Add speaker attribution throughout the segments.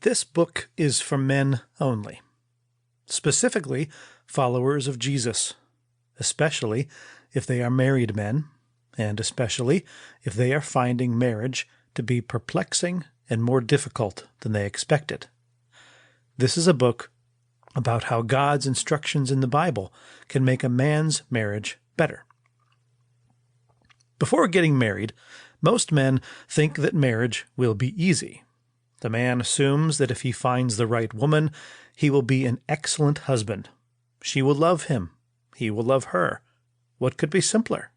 Speaker 1: This book is for men only, specifically followers of Jesus, especially if they are married men, and especially if they are finding marriage to be perplexing and more difficult than they expected. This is a book about how God's instructions in the Bible can make a man's marriage better. Before getting married, most men think that marriage will be easy. The man assumes that if he finds the right woman, he will be an excellent husband. She will love him. He will love her. What could be simpler?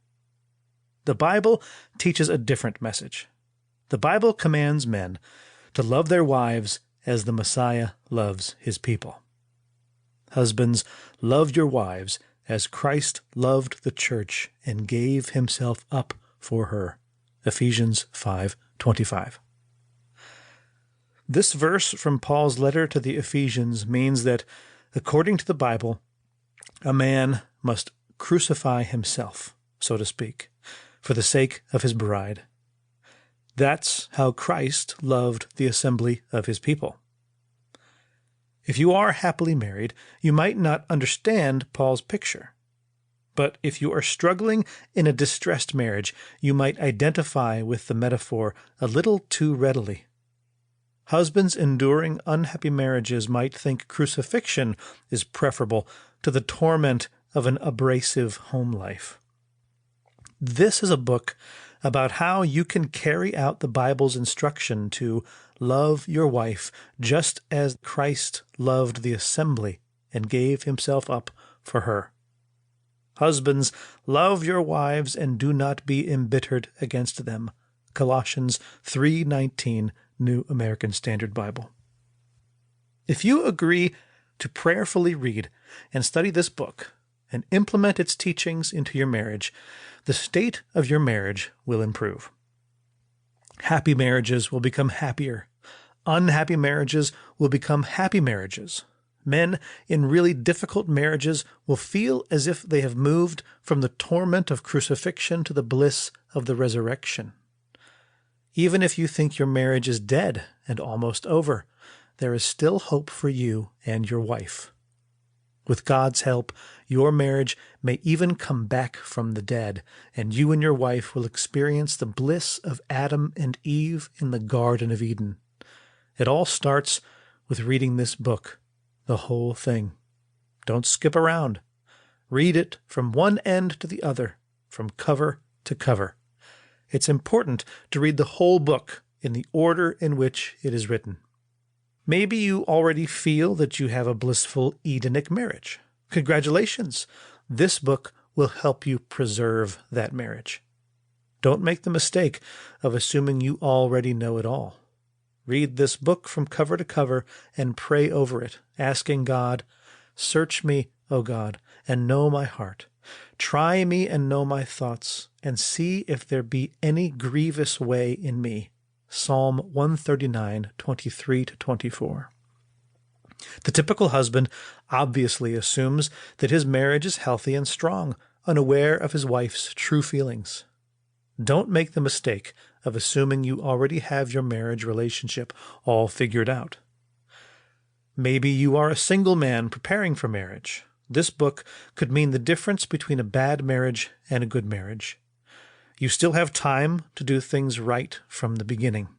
Speaker 1: The Bible teaches a different message. The Bible commands men to love their wives as the Messiah loves his people. Husbands, love your wives as Christ loved the church and gave himself up for her. Ephesians 5:25. This verse from Paul's letter to the Ephesians means that, according to the Bible, a man must crucify himself, so to speak, for the sake of his bride. That's how Christ loved the assembly of his people. If you are happily married, you might not understand Paul's picture. But if you are struggling in a distressed marriage, you might identify with the metaphor a little too readily. Husbands enduring unhappy marriages might think crucifixion is preferable to the torment of an abrasive home life. This is a book about how you can carry out the Bible's instruction to love your wife just as Christ loved the assembly and gave himself up for her. Husbands, love your wives and do not be embittered against them. Colossians 3:19, New American Standard Bible. If you agree to prayerfully read and study this book and implement its teachings into your marriage, the state of your marriage will improve. Happy marriages will become happier. Unhappy marriages will become happy marriages. Men in really difficult marriages will feel as if they have moved from the torment of crucifixion to the bliss of the resurrection. Even if you think your marriage is dead and almost over, there is still hope for you and your wife. With God's help, your marriage may even come back from the dead, and you and your wife will experience the bliss of Adam and Eve in the Garden of Eden. It all starts with reading this book, the whole thing. Don't skip around. Read it from one end to the other, from cover to cover. It's important to read the whole book in the order in which it is written. Maybe you already feel that you have a blissful Edenic marriage. Congratulations! This book will help you preserve that marriage. Don't make the mistake of assuming you already know it all. Read this book from cover to cover and pray over it, asking God, "Search me, O God, and know my heart. Try me and know my thoughts, and see if there be any grievous way in me." Psalm 139:23-24. The typical husband obviously assumes that his marriage is healthy and strong, unaware of his wife's true feelings. Don't make the mistake of assuming you already have your marriage relationship all figured out. Maybe you are a single man preparing for marriage. This book could mean the difference between a bad marriage and a good marriage. You still have time to do things right from the beginning.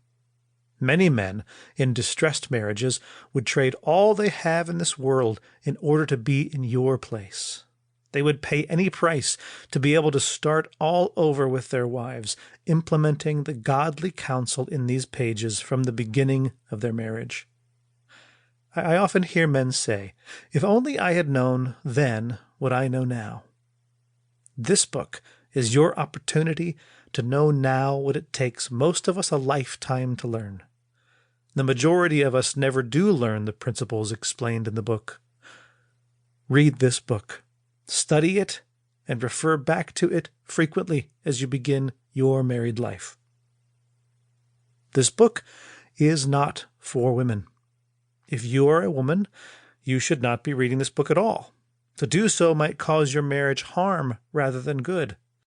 Speaker 1: Many men in distressed marriages would trade all they have in this world in order to be in your place. They would pay any price to be able to start all over with their wives, implementing the godly counsel in these pages from the beginning of their marriage. I often hear men say, "If only I had known then what I know now." This book is your opportunity to know now what it takes most of us a lifetime to learn. The majority of us never do learn the principles explained in the book. Read this book, study it, and refer back to it frequently as you begin your married life. This book is not for women. If you are a woman, you should not be reading this book at all. To do so might cause your marriage harm rather than good.